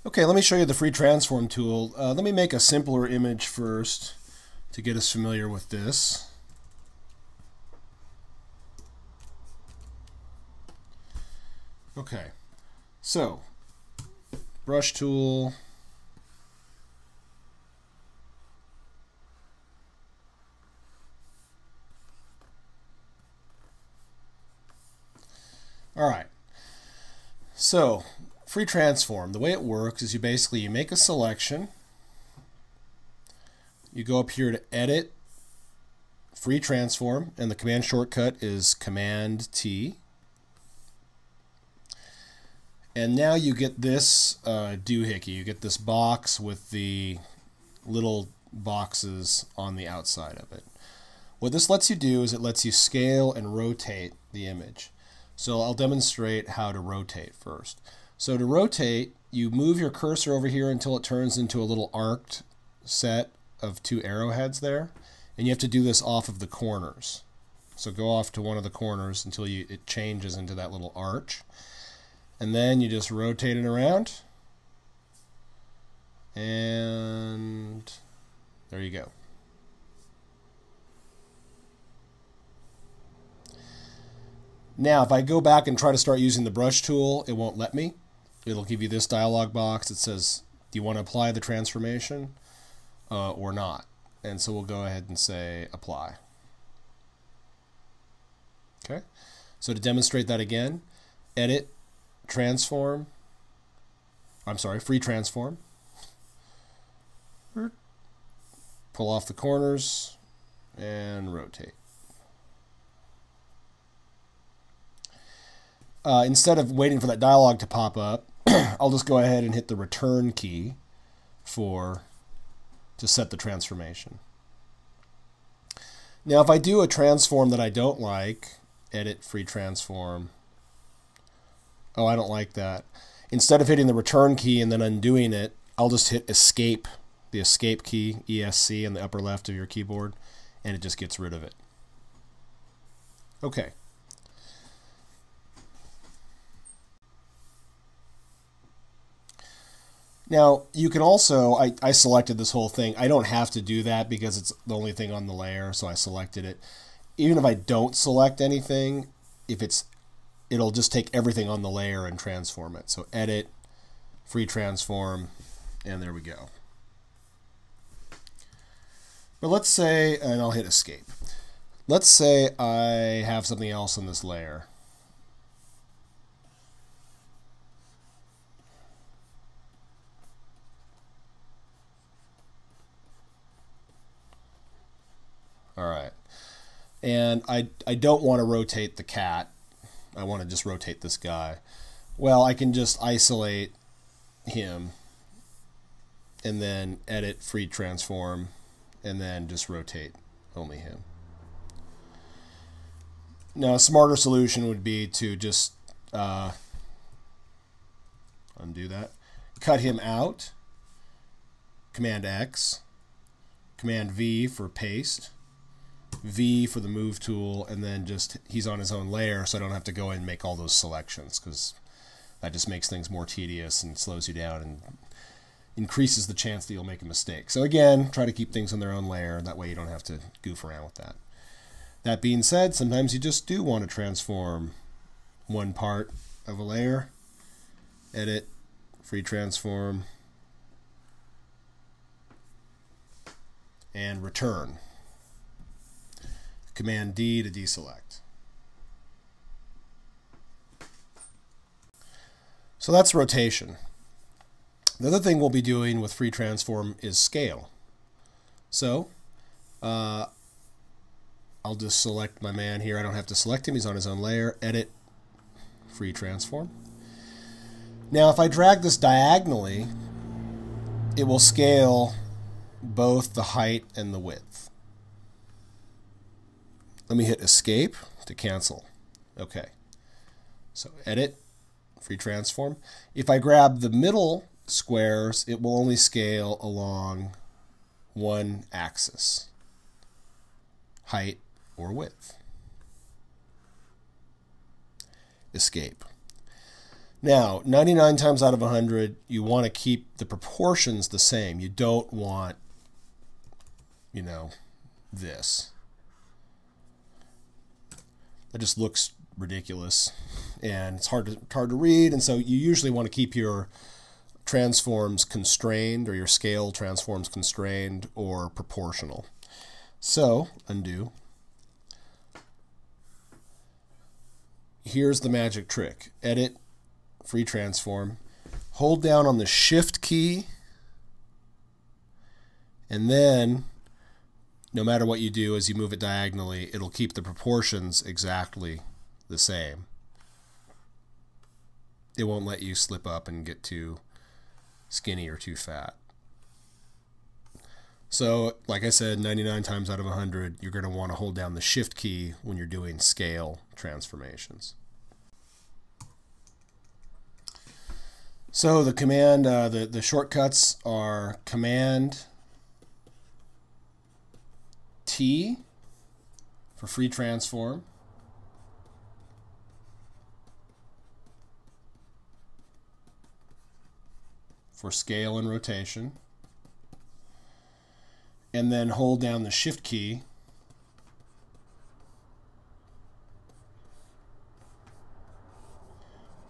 Okay, let me show you the free transform tool. Let me make a simpler image first to get us familiar with this. Okay, so brush tool. All right, so free transform, the way it works is you make a selection, you go up here to edit, free transform, and the command shortcut is Command T. And now you get this doohickey, you get this box with the little boxes on the outside of it. What this lets you do is it lets you scale and rotate the image. So I'll demonstrate how to rotate first. So to rotate, you move your cursor over here until it turns into a little arced set of two arrowheads there. And you have to do this off of the corners. So go off to one of the corners until it changes into that little arch. And then you just rotate it around. And there you go. Now, if I go back and try to start using the brush tool, it won't let me. It'll give you this dialog box that says, do you want to apply the transformation or not? And so we'll go ahead and say apply. Okay. So to demonstrate that again, edit, transform, free transform. Pull off the corners and rotate. Instead of waiting for that dialog to pop up, I'll just go ahead and hit the return key to set the transformation. Now if I do a transform that I don't like, edit, free transform. Oh, I don't like that. Instead of hitting the return key and then undoing it, I'll just hit escape, the escape key, ESC, in the upper left of your keyboard, and it just gets rid of it. Okay. Now, you can also, I selected this whole thing. I don't have to do that because it's the only thing on the layer, so I selected it. Even if I don't select anything, it'll just take everything on the layer and transform it. So edit, free transform, and there we go. But let's say, and I'll hit escape. Let's say I have something else on this layer. All right, and I don't want to rotate the cat. I want to just rotate this guy. Well, I can just isolate him and then edit, free transform, and then just rotate only him. Now, a smarter solution would be to just undo that, cut him out, Command X, Command V for paste, V for the move tool, and then just he's on his own layer, so I don't have to go in and make all those selections, because that just makes things more tedious and slows you down and increases the chance that you'll make a mistake. So again, try to keep things on their own layer, that way you don't have to goof around with that. That being said, sometimes you just do want to transform one part of a layer. Edit, free transform, and return. Command D to deselect. So that's rotation. The other thing we'll be doing with free transform is scale. So I'll just select my man here. I don't have to select him. He's on his own layer. Edit, free transform. Now if I drag this diagonally, it will scale both the height and the width. Let me hit escape to cancel. Okay. So edit, free transform. If I grab the middle squares, it will only scale along one axis, height or width. Escape. Now, 99 times out of 100, you want to keep the proportions the same. You don't want, you know, this. That just looks ridiculous, and it's hard to read, and so you usually want to keep your transforms constrained, or your scale transforms constrained or proportional. So, undo. Here's the magic trick. Edit, free transform. Hold down on the Shift key, and then no matter what you do as you move it diagonally, it'll keep the proportions exactly the same. It won't let you slip up and get too skinny or too fat. So, like I said, 99 times out of 100, you're going to want to hold down the Shift key when you're doing scale transformations. So the command, the shortcuts are Command T for free transform, for scale and rotation, and then hold down the Shift key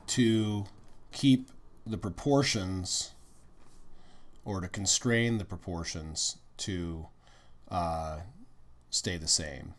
to keep the proportions, or to constrain the proportions to stay the same.